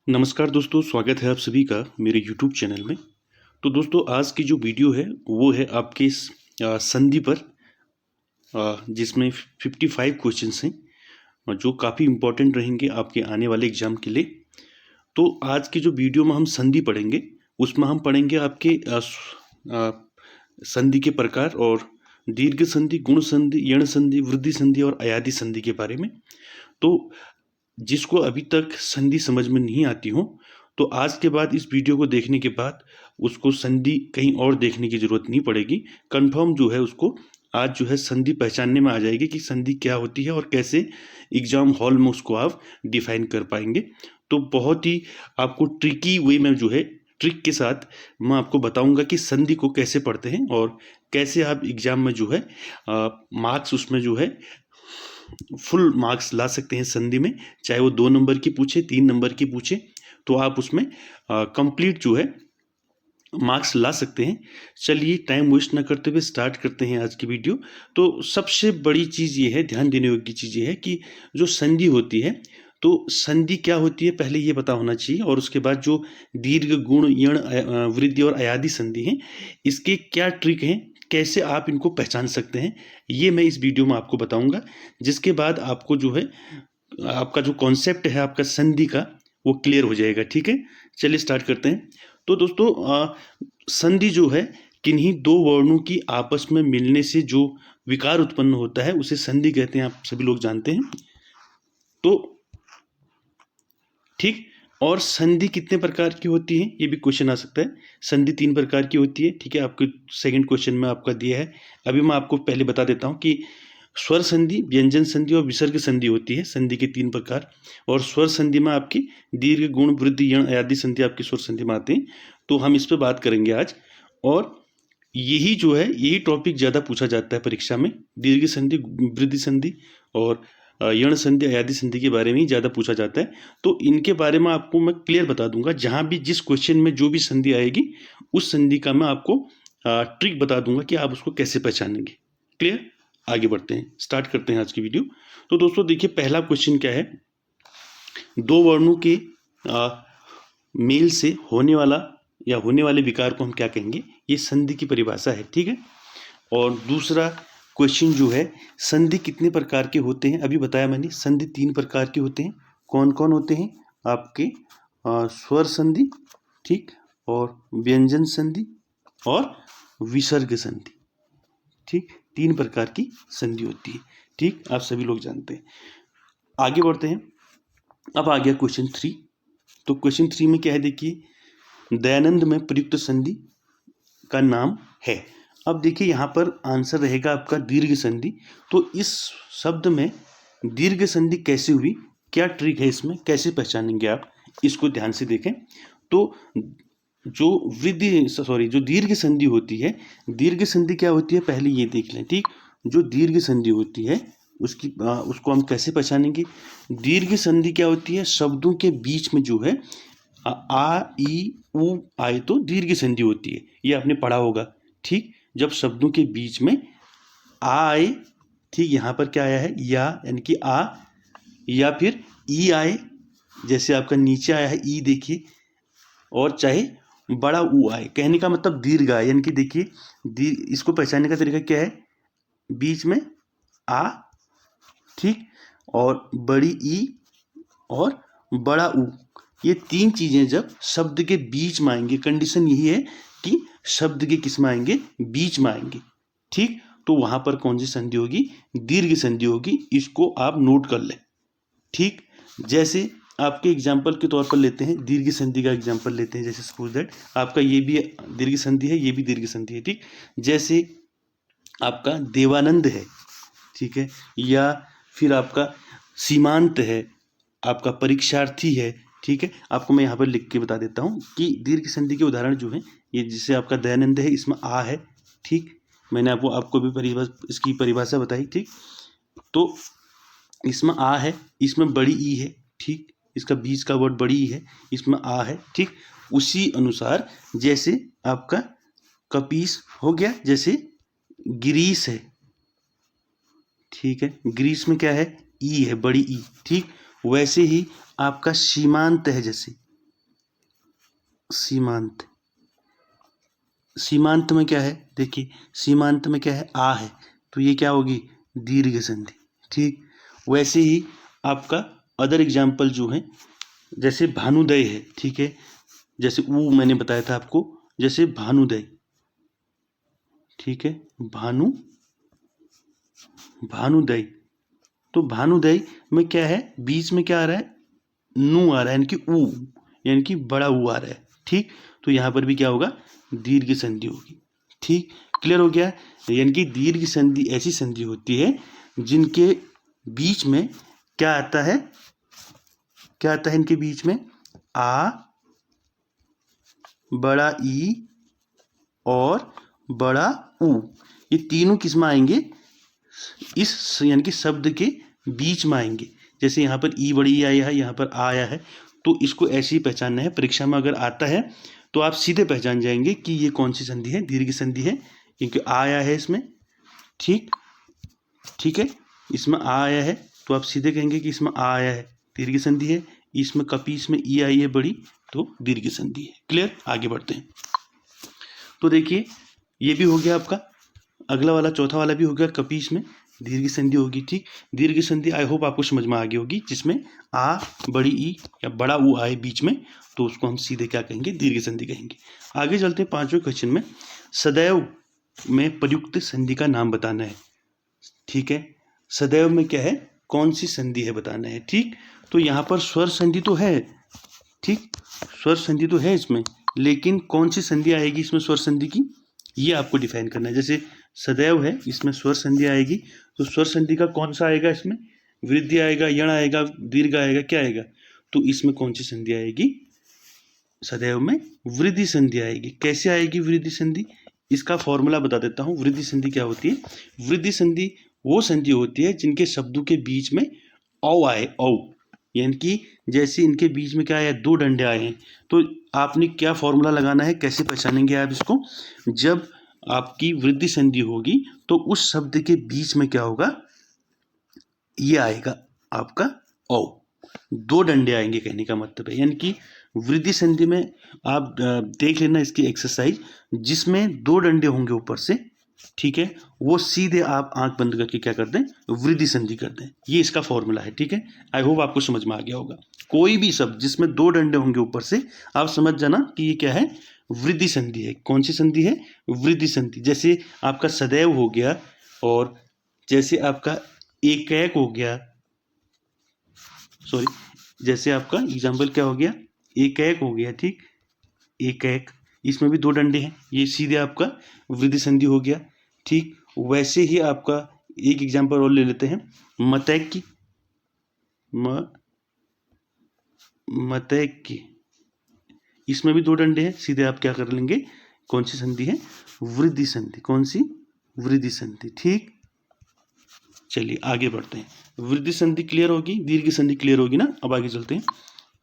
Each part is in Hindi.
नमस्कार दोस्तों, स्वागत है आप सभी का मेरे यूट्यूब चैनल में। तो दोस्तों, आज की जो वीडियो है वो है आपके संधि पर, जिसमें 55 क्वेश्चंस हैं और जो काफ़ी इम्पोर्टेंट रहेंगे आपके आने वाले एग्जाम के लिए। तो आज की जो वीडियो में हम संधि पढ़ेंगे, उसमें हम पढ़ेंगे आपके संधि के प्रकार और दीर्घ संधि, गुण संधि, यण संधि, वृद्धि संधि और अयादि संधि के बारे में। तो जिसको अभी तक संधि समझ में नहीं आती हो, तो आज के बाद इस वीडियो को देखने के बाद उसको संधि कहीं और देखने की जरूरत नहीं पड़ेगी। कंफर्म जो है उसको आज जो है संधि पहचानने में आ जाएगी कि संधि क्या होती है और कैसे एग्जाम हॉल में उसको आप डिफाइन कर पाएंगे। तो बहुत ही आपको ट्रिकी वे में जो है, ट्रिक के साथ मैं आपको बताऊंगा कि संधि को कैसे पढ़ते हैं और कैसे आप एग्जाम में जो है मार्क्स उसमें जो है फुल मार्क्स ला सकते हैं संधि में। चाहे वो 2 नंबर की पूछे, 3 नंबर की पूछे, तो आप उसमें कंप्लीट जो है मार्क्स ला सकते हैं। चलिए टाइम वेस्ट ना करते हुए स्टार्ट करते हैं आज की वीडियो। तो सबसे बड़ी चीज़ ये है, ध्यान देने योग्य चीज़ ये है कि जो संधि होती है, तो संधि क्या होती है पहले ये पता होना चाहिए, और उसके बाद जो दीर्घ, गुण, यण, वृद्धि और अयादि संधि हैं, इसके क्या ट्रिक हैं, कैसे आप इनको पहचान सकते हैं, ये मैं इस वीडियो में आपको बताऊंगा। जिसके बाद आपको जो है आपका जो कॉन्सेप्ट है आपका संधि का, वो क्लियर हो जाएगा। ठीक है, चलिए स्टार्ट करते हैं। तो दोस्तों, संधि जो है किन्हीं दो वर्णों की आपस में मिलने से जो विकार उत्पन्न होता है उसे संधि कहते हैं, आप सभी लोग जानते हैं। तो ठीक, और संधि कितने प्रकार की होती है ये भी क्वेश्चन आ सकता है। संधि 3 प्रकार की होती है। ठीक है, आपके सेकंड क्वेश्चन में आपका दिया है। अभी मैं आपको पहले बता देता हूँ कि स्वर संधि, व्यंजन संधि और विसर्ग संधि होती है, संधि के 3 प्रकार। और स्वर संधि में आपकी दीर्घ, गुण, वृद्धि, यण, अयादि संधि आपकी स्वर संधि में आते हैं। तो हम इस पर बात करेंगे आज। और यही जो है, यही टॉपिक ज़्यादा पूछा जाता है परीक्षा में। दीर्घ संधि, वृद्धि संधि और यण संधि, अयादि संधि के बारे में ही ज़्यादा पूछा जाता है। तो इनके बारे में आपको मैं क्लियर बता दूंगा। जहाँ भी जिस क्वेश्चन में जो भी संधि आएगी, उस संधि का मैं आपको ट्रिक बता दूंगा कि आप उसको कैसे पहचानेंगे। क्लियर, आगे बढ़ते हैं, स्टार्ट करते हैं आज की वीडियो। तो दोस्तों देखिए, पहला क्वेश्चन क्या है, दो वर्णों के मेल से होने वाला या होने वाले विकार को हम क्या कहेंगे, ये संधि की परिभाषा है। ठीक है, और दूसरा क्वेश्चन जो है, संधि कितने प्रकार के होते हैं, अभी बताया मैंने, संधि 3 प्रकार के होते हैं। कौन कौन होते हैं आपके, स्वर संधि, ठीक, और व्यंजन संधि और विसर्ग संधि। ठीक, 3 प्रकार की संधि होती है। ठीक, आप सभी लोग जानते हैं। आगे बढ़ते हैं। अब आ गया क्वेश्चन 3। तो क्वेश्चन 3 में क्या है, देखिए, दयानंद में प्रयुक्त संधि का नाम है। अब देखिए यहाँ पर आंसर रहेगा आपका दीर्घ संधि। तो इस शब्द में दीर्घ संधि कैसे हुई, क्या ट्रिक है इसमें, कैसे पहचानेंगे आप, इसको ध्यान से देखें। तो जो दीर्घ संधि होती है, दीर्घ संधि क्या होती है पहले ये देख लें। ठीक, जो दीर्घ संधि होती है उसको हम कैसे पहचानेंगे। दीर्घ संधि क्या होती है, शब्दों के बीच में जो है आ, ई, उ आए तो दीर्घ संधि होती है, ये आपने पढ़ा होगा। ठीक, जब शब्दों के बीच में आ आए, ठीक, यहाँ पर क्या आया है, या, यानी कि आ, या फिर ई आए, जैसे आपका नीचे आया है ई, देखिए, और चाहे बड़ा ऊ आए, कहने का मतलब दीर्घ आए, यानी कि देखिए इसको पहचानने का तरीका क्या है, बीच में आ, ठीक, और बड़ी ई और बड़ा ऊ, ये 3 चीजें जब शब्द के बीच में आएंगे, कंडीशन यही है कि शब्द के किस में आएंगे, बीच में आएंगे। ठीक, तो वहां पर कौन सी संधि होगी, दीर्घ संधि होगी। इसको आप नोट कर लें। ठीक, जैसे आपके एग्जाम्पल के तौर पर लेते हैं, दीर्घ संधि का एग्जाम्पल लेते हैं। जैसे सपोज दैट आपका ये भी दीर्घ संधि है, ये भी दीर्घ संधि है। ठीक, जैसे आपका देवानंद है, ठीक है, या फिर आपका सीमांत है, आपका परीक्षार्थी है। ठीक है, आपको मैं यहाँ पर लिख के बता देता हूँ कि दीर्घ संधि के उदाहरण जो हैं, ये जिससे आपका दयानंद है, इसमें आ है। ठीक, मैंने आपको भी इसकी परिभाषा बताई। ठीक, तो इसमें आ है, इसमें बड़ी ई है। ठीक, इसका बीच का वर्ड बड़ी ई है, इसमें आ है। ठीक, उसी अनुसार जैसे आपका कपीस हो गया, जैसे गिरीश है। ठीक है, ग्रीस में क्या है, ई है, बड़ी ई। ठीक, वैसे ही आपका सीमांत है, जैसे सीमांत। सीमांत में क्या है, देखिए सीमांत में क्या है, आ है, तो ये क्या होगी, दीर्घ संधि। ठीक, वैसे ही आपका अदर एग्जाम्पल जो है, जैसे भानुदय है, ठीक है, जैसे वो मैंने बताया था आपको, जैसे भानुदय, ठीक है, भानुदय, तो भानुदय में क्या है, बीच में क्या आ रहा है, नू आ रहा है, यानी कि ऊ, यानी कि बड़ा ऊ आ रहा है। ठीक, तो यहाँ पर भी क्या होगा, दीर्घ संधि होगी। ठीक, क्लियर हो गया। यानी कि दीर्घ संधि ऐसी संधि होती है जिनके बीच में क्या आता है, क्या आता है इनके बीच में, आ, बड़ा ई और बड़ा ऊ, ये तीनों किस में आएंगे, इस यानी कि शब्द के बीच में आएंगे। जैसे यहाँ पर ई बड़ी आया है, यहाँ पर आ आया है, तो इसको ऐसे ही पहचानना है। परीक्षा में अगर आता है तो आप सीधे पहचान जाएंगे कि ये कौन सी संधि है, दीर्घ संधि है, क्योंकि आ आया है इसमें। ठीक, ठीक है, इसमें आ आया है तो आप सीधे कहेंगे कि इसमें आ आया है, दीर्घ संधि है। इसमें कपी, इसमें ई आई है बड़ी, तो दीर्घ संधि है। क्लियर, आगे बढ़ते हैं। तो देखिए ये भी हो गया आपका, अगला वाला चौथा वाला भी हो गया, कपीस में दीर्घ संधि होगी। ठीक, दीर्घ संधि आई होप आपको समझ में आ गई होगी, जिसमें आ, बड़ी ई या बड़ा ऊ आए बीच में, तो उसको हम सीधे क्या कहेंगे, दीर्घ संधि कहेंगे। आगे चलते हैं 5वें क्वेश्चन में, सदैव में प्रयुक्त संधि का नाम बताना है। ठीक है, सदैव में क्या है, कौन सी संधि है बताना है। ठीक, तो यहाँ पर स्वर संधि तो है, ठीक, स्वर संधि तो है इसमें, लेकिन कौन सी संधि आएगी इसमें स्वर संधि की, ये आपको डिफाइन करना है। जैसे सदैव है, इसमें स्वर संधि आएगी, तो स्वर संधि का कौन सा आएगा, इसमें वृद्धि आएगा, यण आएगा, दीर्घ आएगा, क्या आएगा, तो इसमें कौन सी संधि आएगी, सदैव में वृद्धि संधि आएगी। कैसे आएगी वृद्धि संधि, इसका फॉर्मूला बता देता हूँ। वृद्धि संधि क्या होती है, वृद्धि संधि वो संधि होती है जिनके शब्दों के बीच में औ आए, औ, यानी कि जैसे इनके बीच में क्या आया, दो डंडे आए हैं, तो आपने क्या फॉर्मूला लगाना है, कैसे पहचानेंगे आप इसको, जब आपकी वृद्धि संधि होगी तो उस शब्द के बीच में क्या होगा, ये आएगा आपका औ, दो डंडे आएंगे, कहने का मतलब है। यानी कि वृद्धि संधि में आप देख लेना इसकी एक्सरसाइज, जिसमें दो डंडे होंगे ऊपर से, ठीक है, वो सीधे आप आंख बंद करके क्या कर दें, वृद्धि संधि कर दें। ये इसका फॉर्मूला है। ठीक है, आई होप आपको समझ में आ गया होगा। कोई भी शब्द जिसमें दो डंडे होंगे ऊपर से, आप समझ जाना कि ये क्या है, वृद्धि संधि है। कौन सी संधि है, वृद्धि संधि। जैसे आपका सदैव हो गया, और जैसे आपका एकैक हो गया, सॉरी, जैसे आपका एग्जाम्पल क्या हो गया, एकैक हो गया। ठीक, एकैक, इसमें भी दो डंडे हैं, ये सीधे आपका वृद्धि संधि हो गया। ठीक, वैसे ही आपका एक एग्जाम्पल और ले लेते हैं, मतैक की, मतैक की, इसमें भी दो डंडे हैं, सीधे आप क्या कर लेंगे, कौन सी संधि है, वृद्धि संधि। कौन सी, वृद्धि संधि। ठीक, चलिए आगे बढ़ते हैं। वृद्धि संधि क्लियर होगी, दीर्घ संधि क्लियर होगी ना। अब आगे चलते हैं।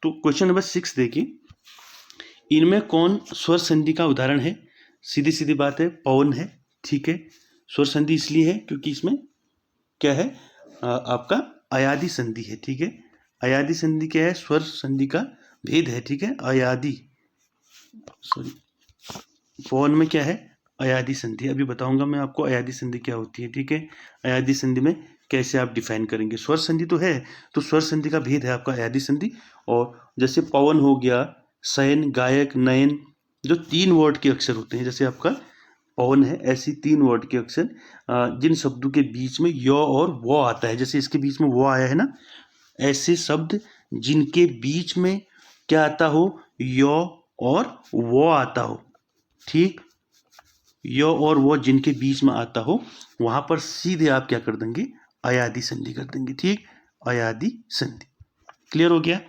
तो क्वेश्चन नंबर 6 देखिए, इनमें कौन स्वर संधि का उदाहरण है। सीधी सीधी बात है, पवन है। ठीक है, स्वर संधि इसलिए है क्योंकि इसमें क्या है, आपका अयादि संधि है। ठीक है, अयादि संधि क्या है, स्वर संधि का भेद है। ठीक है, अयादि, सॉरी, पवन में क्या है, अयादि संधि। अभी बताऊंगा मैं आपको अयादि संधि क्या होती है। ठीक है, अयादि संधि में कैसे आप डिफाइन करेंगे। स्वर संधि तो है, तो स्वर संधि का भेद है आपका अयादि संधि। और जैसे पवन हो गया, शयन, गायक, नयन, जो 3 वर्ड के अक्षर होते हैं, जैसे आपका पवन है, ऐसी 3 वर्ड के अक्षर, जिन शब्दों के बीच में य और वो आता है, जैसे इसके बीच में वो आया है ना, ऐसे शब्द जिनके बीच में क्या आता हो, य और वो आता हो। ठीक, य और वो जिनके बीच में आता हो, वहां पर सीधे आप क्या कर देंगे, अयादि संधि कर देंगे। ठीक, अयादि संधि। क्लियर हो गया,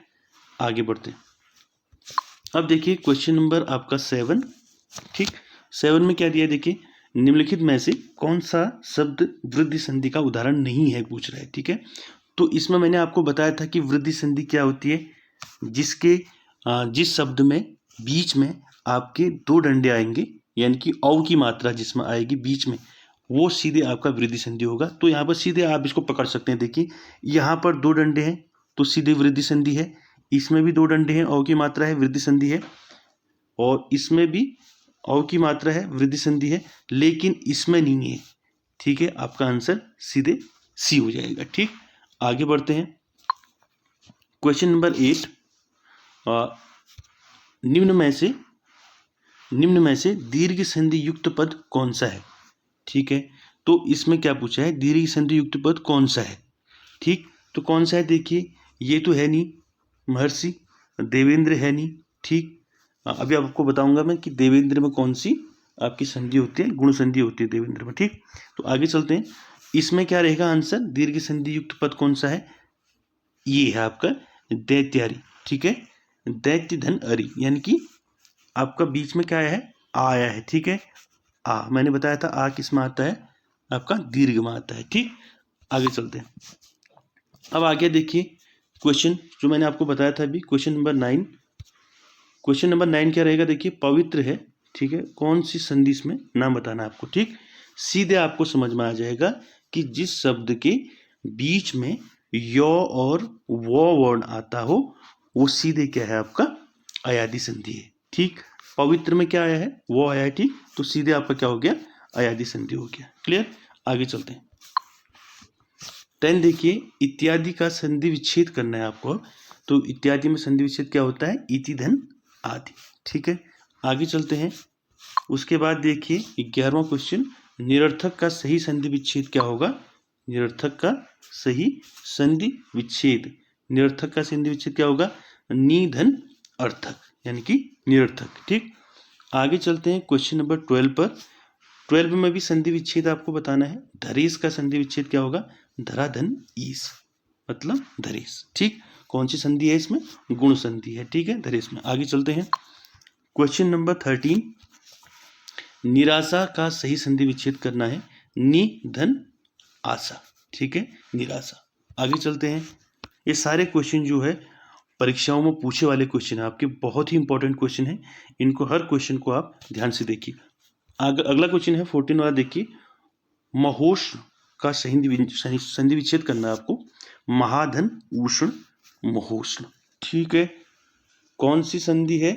आगे बढ़ते हैं। अब देखिए क्वेश्चन नंबर आपका 7। ठीक, 7 में क्या दिया है, देखिए, निम्नलिखित में से कौन सा शब्द वृद्धि संधि का उदाहरण नहीं है, पूछ रहा है। ठीक है, तो इसमें मैंने आपको बताया था कि वृद्धि संधि क्या होती है, जिसके जिस शब्द में बीच में आपके दो डंडे आएंगे, यानी कि औ की मात्रा जिसमें आएगी बीच में, वो सीधे आपका वृद्धि संधि होगा। तो यहाँ पर सीधे आप इसको पकड़ सकते हैं। देखिए यहाँ पर दो डंडे हैं, तो सीधे वृद्धि संधि है। इसमें भी दो डंडे हैं, औ की मात्रा है, वृद्धि संधि है। और इसमें भी औ की मात्रा है, वृद्धि संधि है, लेकिन इसमें नहीं है। ठीक है, आपका आंसर सीधे सी हो जाएगा। ठीक, आगे बढ़ते हैं। क्वेश्चन नंबर 8, निम्न में से दीर्घ संधि युक्त पद कौन सा है। ठीक है, तो इसमें क्या पूछा है, दीर्घ संधि युक्त पद कौन सा है। ठीक, तो कौन सा है, देखिए ये तो है नहीं, महर्षि देवेंद्र है नहीं। ठीक, अभी आपको बताऊंगा मैं कि देवेंद्र में कौन सी आपकी संधि होती है, गुण संधि होती है देवेंद्र में। ठीक, तो आगे चलते हैं। इसमें क्या रहेगा आंसर, दीर्घ संधि युक्त पद कौन सा है, ये है आपका दैत्यारी। ठीक है, दैत्य धन अरि, यानी कि आपका बीच में क्या आया है, आ आया है। ठीक है, आ मैंने बताया था आ किस में आता है, आपका दीर्घ में आता है। ठीक, आगे चलते हैं। अब आगे देखिए क्वेश्चन जो मैंने आपको बताया था अभी, क्वेश्चन नंबर 9। क्वेश्चन नंबर 9 क्या रहेगा, देखिए पवित्र है। ठीक है, कौन सी संधि इसमें नाम बताना है आपको। ठीक, सीधे आपको समझ में आ जाएगा कि जिस शब्द के बीच में यो और वो वर्ण आता हो वो सीधे क्या है, आपका अयादी संधि है। ठीक, पवित्र में क्या आया है, वो आया है। ठीक, तो सीधे आपका क्या हो गया, अयादी संधि हो गया। क्लियर, आगे चलते हैं। 10 देखिए, इत्यादि का संधि विच्छेद करना है आपको। तो इत्यादि में संधि विच्छेद क्या होता है, इति धन आदि। ठीक है, आगे चलते हैं। उसके बाद देखिए 11वां क्वेश्चन, निरर्थक का सही संधि विच्छेद क्या होगा। निरर्थक का सही संधि विच्छेद, निरर्थक का संधि विच्छेद क्या होगा, नि धन अर्थक, यानी कि निरर्थक। ठीक, आगे चलते हैं क्वेश्चन नंबर 12 पर। 12 में भी संधि विच्छेद आपको बताना है। धरेश का संधि विच्छेद क्या होगा, धरा धन ईस, मतलब धरेश। ठीक, कौन सी संधि है इसमें, गुण संधि है। ठीक है, धरेश में। आगे चलते हैं क्वेश्चन नंबर 13, निराशा का सही संधि विच्छेद करना है, नि धन आशा। ठीक है, निराशा। आगे चलते हैं। ये सारे क्वेश्चन जो है परीक्षाओं में पूछे वाले क्वेश्चन है आपके, बहुत ही इंपॉर्टेंट क्वेश्चन है। इनको हर क्वेश्चन को आप ध्यान से देखिए। अगला क्वेश्चन है 14 वाला, देखिए महोष्ण का संधि विच्छेद करना है आपको, महाधन उष्ण महोष्ण। ठीक है, कौन सी संधि है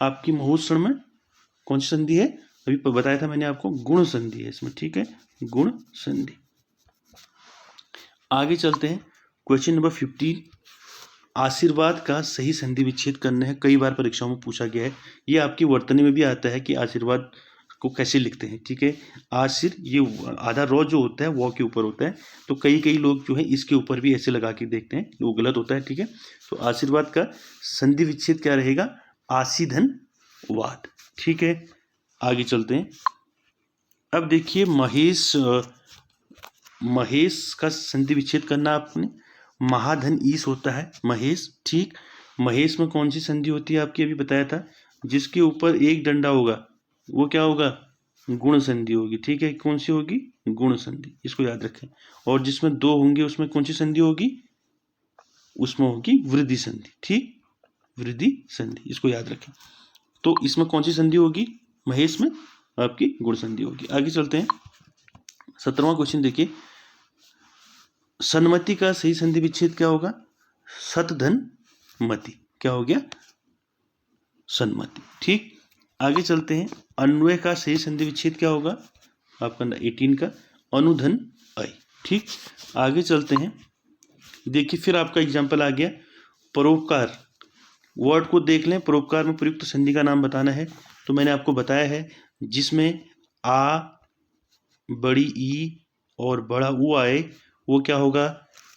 आपकी महोष्ण में, कौन सी संधि है, अभी बताया था मैंने आपको, गुण संधि है इसमें। ठीक है, गुण संधि। आगे चलते हैं क्वेश्चन नंबर 15, आशीर्वाद का सही संधि विच्छेद करना है। कई बार परीक्षाओं में पूछा गया है, ये आपकी वर्तनी में भी आता है कि आशीर्वाद को कैसे लिखते हैं। ठीक है, आशीर, ये आधा रो जो होता है वो के ऊपर होता है, तो कई लोग जो है इसके ऊपर भी ऐसे लगा के देखते हैं, वो गलत होता है। ठीक है, तो आशीर्वाद का संधि विच्छेद क्या रहेगा, आशीधन वाद। ठीक है, आगे चलते हैं। अब देखिए महेश का संधि विच्छेद करना आपने, महाधन ईस होता है महेश। ठीक, महेश में कौन सी संधि होती है आपकी, अभी बताया था, जिसके ऊपर एक डंडा होगा वो क्या होगा, गुण संधि होगी। ठीक है, कौन सी होगी, गुण संधि, इसको याद रखें। और जिसमें दो होंगे उसमें कौन सी संधि होगी, उसमें होगी वृद्धि संधि। ठीक, वृद्धि संधि, इसको याद रखें। तो इसमें कौन सी संधि होगी, महेश में आपकी गुण संधि होगी। आगे चलते हैं। 17वां क्वेश्चन देखिए, सन्मति का सही संधि विच्छेद क्या होगा, सतधन मति। क्या हो गया, सन्मति। ठीक, आगे चलते हैं। अन्वय का सही संधि विच्छेद क्या होगा आपका 18 का, अनुधन अय। ठीक, आगे चलते हैं। देखिए फिर आपका एग्जाम्पल आ गया, परोपकार। वर्ड को देख लें, परोपकार में प्रयुक्त संधि का नाम बताना है। तो मैंने आपको बताया है, जिसमें आ, बड़ी ई और बड़ा ऊ आए वो क्या होगा,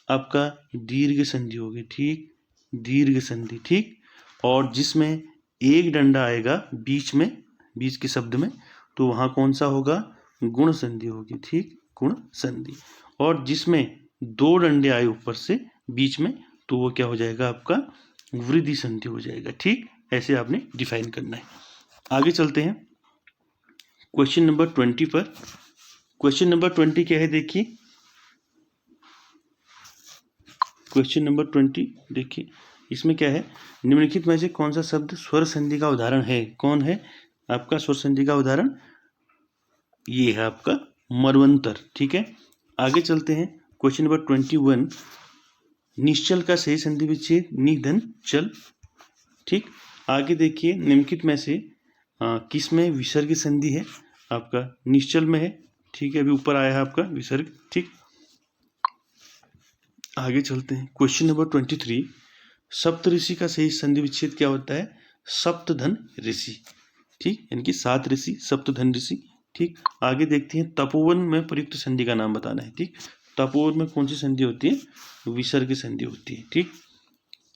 आपका दीर्घ संधि होगी। ठीक, दीर्घ संधि। ठीक, और जिसमें एक डंडा आएगा बीच में, बीच के शब्द में, तो वहाँ कौन सा होगा, गुण संधि होगी। ठीक, गुण संधि। और जिसमें दो डंडे आए ऊपर से बीच में, तो वो क्या हो जाएगा, आपका वृद्धि संधि हो जाएगा। ठीक, ऐसे आपने डिफाइन करना है। आगे चलते हैं क्वेश्चन नंबर 20 पर। क्वेश्चन नंबर 20 क्या है, देखिए क्वेश्चन नंबर 20 देखिए, इसमें क्या है, निम्नलिखित में से कौन सा शब्द स्वर संधि का उदाहरण है। कौन है आपका स्वर संधि का उदाहरण, ये है आपका मरवंतर। ठीक है, आगे चलते हैं क्वेश्चन नंबर 21, निश्चल का सही संधि विच्छेद निधन चल। ठीक, आगे देखिए, निम्नलिखित में से किस में विसर्ग संधि है? आपका निश्चल में है। ठीक है, अभी ऊपर आया है आपका विसर्ग। ठीक, आगे चलते हैं। क्वेश्चन नंबर 23, सप्तऋषि का सही संधि विच्छेद क्या होता है? सप्तधन ऋषि। ठीक, यानी कि 7 ऋषि, सप्तधन ऋषि। ठीक, आगे देखते हैं। तपोवन में प्रयुक्त संधि का नाम बताना है। ठीक, तपोवन में कौन सी संधि होती है? विसर्ग संधि होती है। ठीक,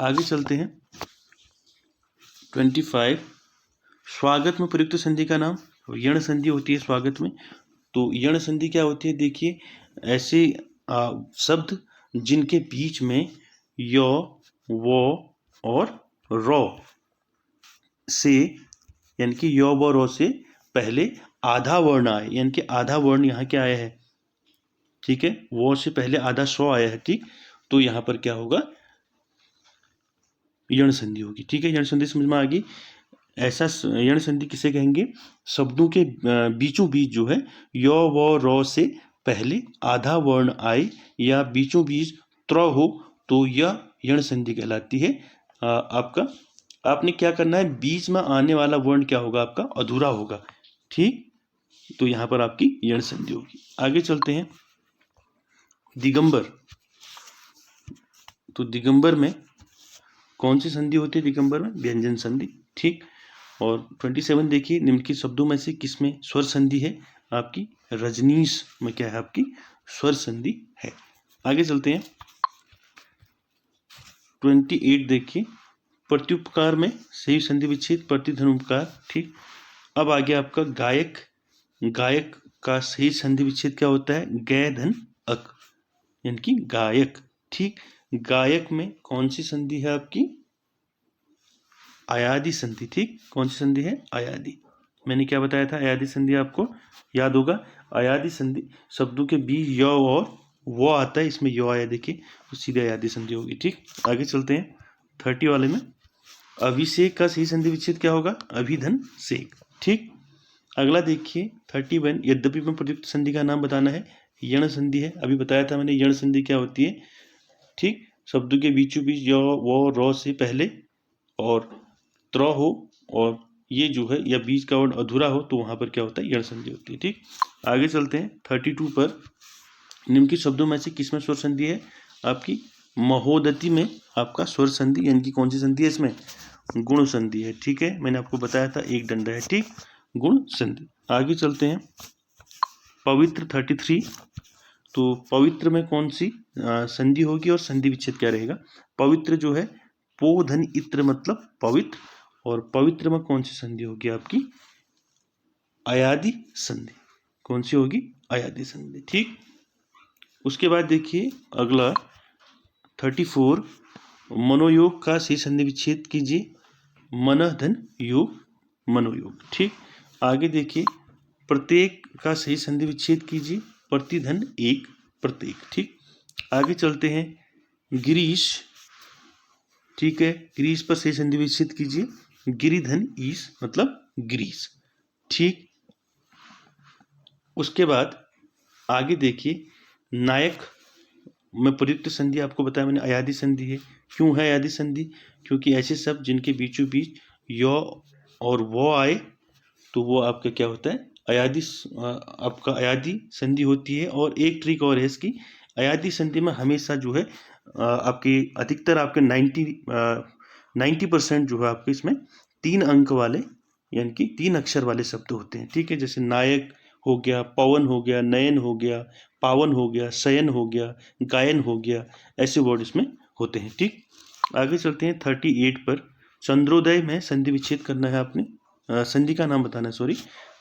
आगे चलते हैं। 25, स्वागत में प्रयुक्त संधि का नाम? यण संधि होती है स्वागत में। तो यण संधि क्या होती है? देखिए, ऐसे शब्द जिनके बीच में य, वो और रो से, यानी कि य व रो से पहले आधा वर्ण आए, यानी कि आधा वर्ण यहाँ क्या आया है? ठीक है, वो से पहले आधा स्व आया है। ठीक, तो यहाँ पर क्या होगा? यण संधि होगी। ठीक है, यण संधि समझ में आ गई। ऐसा यण संधि किसे कहेंगे? शब्दों के बीचों बीच जो है य व रो से पहले आधा वर्ण आए या बीचों बीच त्र हो तो यह यण संधि कहलाती है। आपका आपने क्या करना है? बीच में आने वाला वर्ण क्या होगा? आपका अधूरा होगा। ठीक, तो यहाँ पर आपकी यण संधि होगी। आगे चलते हैं। दिगंबर, तो दिगंबर में कौन सी संधि होती है? दिगंबर में व्यंजन संधि। ठीक, और 27 देखिए, निम्नलिखित शब्दों में से किसमें स्वर संधि है? आपकी रजनीश में क्या है? आपकी स्वर संधि है। आगे चलते हैं। 28 देखिए, प्रत्युपकार में सही संधि विच्छेद प्रतिधनुपकार। ठीक, अब आगे आपका गायक, गायक का सही संधि विच्छेद क्या होता है? गै धन अक, यानी कि गायक। ठीक, गायक में कौन सी संधि है आपकी? अयादि संधि। ठीक, कौन सी संधि है? अयादि। मैंने क्या बताया था? अयादि संधि आपको याद होगा। अयादि संधि शब्दों के बीच य और वो आता है, इसमें यो आया देखिए, तो सीधे अयादि संधि होगी। ठीक, आगे चलते हैं। 30 वाले में अभिषेक का सही संधि विच्छेद क्या होगा? अभिधन सेक। ठीक, अगला देखिए 31, यद्यपि में प्रयुक्त संधि का नाम बताना है। यण संधि है, अभी बताया था मैंने यण संधि क्या होती है। ठीक, शब्दों के बीचों बीच य वो रो से पहले और त्र हो और ये जो है या बीच का वर्ण अधूरा हो तो वहां पर क्या होता है? यण संधि होती है। ठीक, आगे चलते हैं। 32 पर निम्नलिखित शब्दों में से किसमें स्वर संधि है? आपकी महोदति में आपका स्वर संधि, यानी कि कौन सी संधि है? इसमें गुण संधि है। ठीक है, मैंने आपको बताया था एक डंडा है। ठीक, गुण संधि। आगे चलते हैं। पवित्र 33, तो पवित्र में कौन सी संधि होगी और संधि विच्छेद क्या रहेगा? पवित्र जो है पो धन इत्र मतलब पवित्र, और पवित्र में कौन सी संधि होगी आपकी? अयादि संधि। कौन सी होगी? अयादि संधि। ठीक, उसके बाद देखिए अगला 34, मनोयोग का सही संधि विच्छेद कीजिए। मन धन योग, मनोयोग। ठीक, आगे देखिए प्रत्येक का सही संधि विच्छेद कीजिए। प्रतिधन एक, प्रत्येक। ठीक, आगे चलते हैं। गिरीश, ठीक है, गिरीश पर सही संधि विच्छेद कीजिए। गिरिधन ईश मतलब गिरीश। ठीक, उसके बाद आगे देखिए नायक में प्रयुक्त संधि आपको बताया मैंने, अयादि संधि है। क्यों है अयादि संधि? क्योंकि ऐसे शब्द जिनके बीचों बीच यो और वो आए तो वो आपका क्या होता है? अयादि, आपका अयादि संधि होती है। और एक ट्रिक और है इसकी, अयादि संधि में हमेशा जो है आपकी अधिकतर आपके 90% जो है आपके इसमें 3 अंक वाले, यानी कि 3 अक्षर वाले शब्द होते हैं। ठीक है, जैसे नायक हो गया, पवन हो गया, नयन हो गया, पावन हो गया, शयन हो गया, गायन हो गया, ऐसे वर्ड इसमें होते हैं। ठीक, आगे चलते हैं 38 पर। चंद्रोदय में संधि विच्छेद करना है आपने, संधि का नाम बताना है, सॉरी।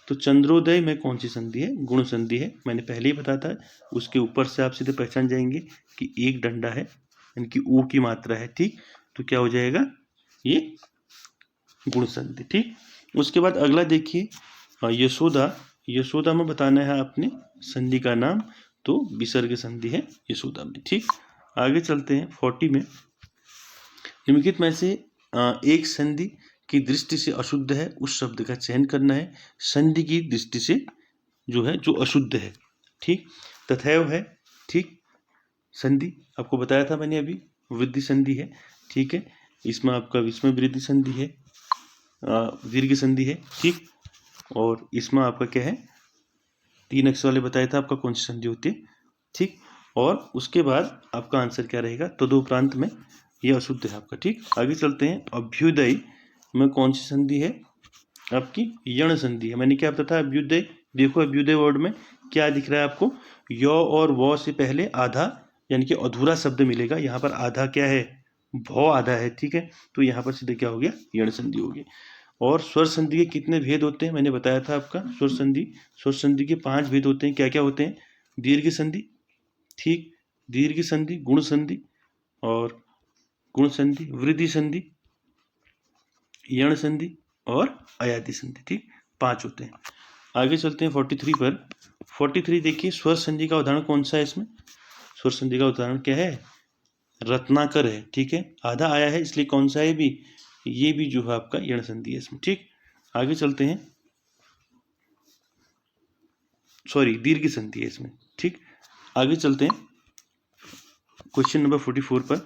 तो चंद्रोदय में कौन सी संधि है? गुण संधि है, मैंने पहले ही बताया था। उसके ऊपर से आप सीधे पहचान जाएंगे कि एक डंडा है, यानी कि ऊ की मात्रा है। ठीक, तो क्या हो जाएगा? ये गुण संधि। ठीक, उसके बाद अगला देखिए यशोदा, यशोदा में बताना है आपने संधि का नाम, तो विसर्ग संधि है यशोदा में। ठीक, आगे चलते हैं 40 में। निम्नलिखित में से एक संधि की दृष्टि से अशुद्ध है, उस शब्द का चयन करना है। संधि की दृष्टि से जो है जो अशुद्ध है। ठीक, तथैव है। ठीक, संधि आपको बताया था मैंने अभी, वृद्धि संधि है। ठीक है, इसमें आपका विस्मय वृद्धि संधि है, दीर्घ संधि है। ठीक, और इसमें आपका क्या है, 3 अक्षर वाले बताया था आपका कौन सी संधि होती है, ठीक। और उसके बाद आपका आंसर क्या रहेगा, तदुपरांत में, यह अशुद्ध है आपका, ठीक। आगे चलते हैं, अभ्युदय में कौन सी संधि है आपकी, यण संधि है। मैंने क्या बताया, अभ्युदय, देखो अभ्युदय वर्ड में क्या दिख रहा है आपको, य और व से पहले आधा यानी कि अधूरा शब्द मिलेगा, यहाँ पर आधा क्या है, भ आधा है, ठीक है। तो यहाँ पर सीधे क्या हो गया, यण संधि हो गई। और स्वर संधि के कितने भेद होते हैं, मैंने बताया था आपका, स्वर संधि के 5 भेद होते हैं। क्या क्या होते हैं, दीर्घ संधि, ठीक, दीर्घ संधि, गुण संधि और गुण संधि, वृद्धि संधि, यण संधि और अयाति संधि, ठीक, 5 होते हैं। आगे चलते हैं 43 पर। 43 देखिए, स्वर संधि का उदाहरण कौन सा है इसमें, स्वर संधि का उदाहरण क्या है, रत्नाकर है, ठीक है, आधा आया है इसलिए कौन सा है भी, ये भी जो है आपका यण संधि है इसमें, ठीक। आगे चलते हैं, सॉरी दीर्घ संधि है इसमें, ठीक। आगे चलते हैं क्वेश्चन नंबर 44 पर।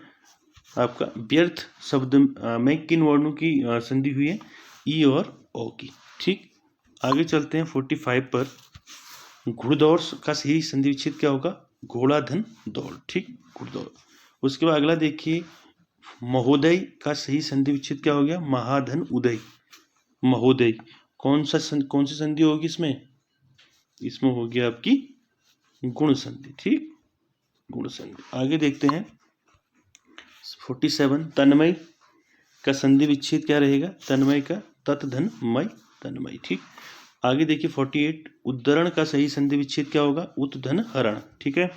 आपका व्यर्थ शब्द में किन वर्णों की संधि हुई है, ई और ओ की, ठीक। आगे चलते हैं 45 पर। घुड़दौड़ का सही संधि विच्छेद क्या होगा, घोड़ा धन दौड़, ठीक, घुड़दौड़। उसके बाद अगला देखिए, महोदय का सही संधि विच्छेद क्या हो गया, महाधन उदय, महोदय। कौन सी संधि होगी इसमें हो गया आपकी गुण संधि, ठीक, गुण संधि। आगे देखते हैं 47, तन्मय का संधि विच्छेद क्या रहेगा, तन्मय का तत् धन मय, तन्मय, ठीक। आगे देखिए 48, उद्धरण का सही संधि विच्छेद क्या होगा, उत धन हरण, ठीक है।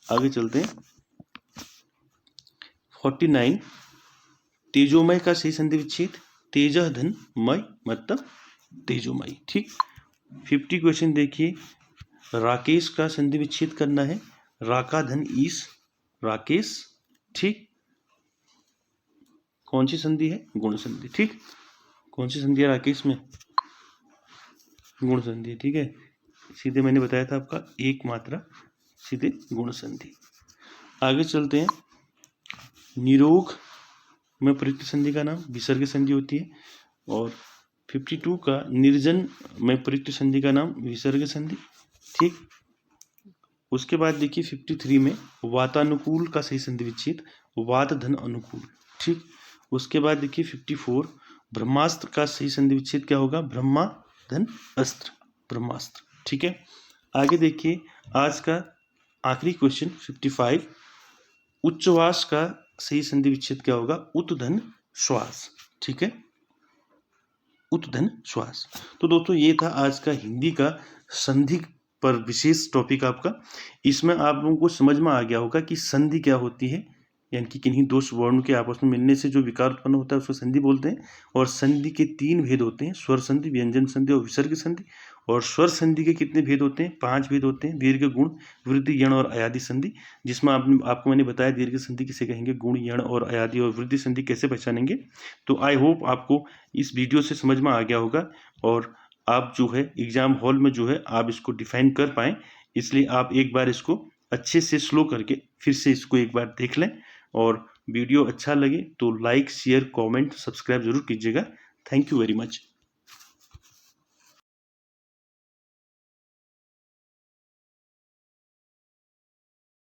आगे चलते हैं 49, तेजोमय का सही संधि विच्छेद तेजह धन मय, मतलब तेजोमय, ठीक। 50 क्वेश्चन देखिए, राकेश का संधि विच्छेद करना है, राका धन ईस, राकेश, ठीक। कौन सी संधि है, गुण संधि, ठीक। कौन सी संधि है राकेश में, गुण संधि, ठीक है। सीधे मैंने बताया था आपका एक मात्रा, सीधे गुण संधि। आगे चलते हैं, निरोग में प्रयुक्त संधि का नाम विसर्ग संधि होती है। और 52 का निर्जन में प्रयुक्त संधि का नाम विसर्ग संधि, ठीक। उसके बाद देखिए 53 में वातानुकूल का सही संधि विच्छेद वात धन अनुकूल, ठीक। उसके बाद देखिए 54, ब्रह्मास्त्र का सही संधि विच्छेद क्या होगा, ब्रह्मा धन अस्त्र, ब्रह्मास्त्र, ठीक है। आगे देखिए आज का आखिरी क्वेश्चन 55, उच्चवास का सही संधि विच्छेद क्या होगा, उत धन श्वास, ठीक है, उत धन श्वास। तो दोस्तों ये था आज का हिंदी का संधि पर विशेष टॉपिक आपका। इसमें आप लोगों को समझ में आ गया होगा कि संधि क्या होती है, यानी कि किन्हीं दो वर्णों के आपस में मिलने से जो विकार उत्पन्न होता है उसको संधि बोलते हैं। और संधि के 3 भेद होते हैं, स्वर संधि, व्यंजन संधि और विसर्ग संधि। और स्वर संधि के कितने भेद होते हैं, 5 भेद होते हैं, दीर्घ, गुण, वृद्धि, यण और अयादि संधि। जिसमें आपको मैंने बताया दीर्घ संधि किसे कहेंगे, गुण, यण और अयादि और वृद्धि संधि कैसे पहचानेंगे। तो आई होप आपको इस वीडियो से समझ में आ गया होगा और आप जो है एग्जाम हॉल में जो है आप इसको डिफाइन कर पाएँ। इसलिए आप एक बार इसको अच्छे से स्लो करके फिर से इसको एक बार देख लें। और वीडियो अच्छा लगे तो लाइक, शेयर, कमेंट, सब्सक्राइब जरूर कीजिएगा। Thank you very much.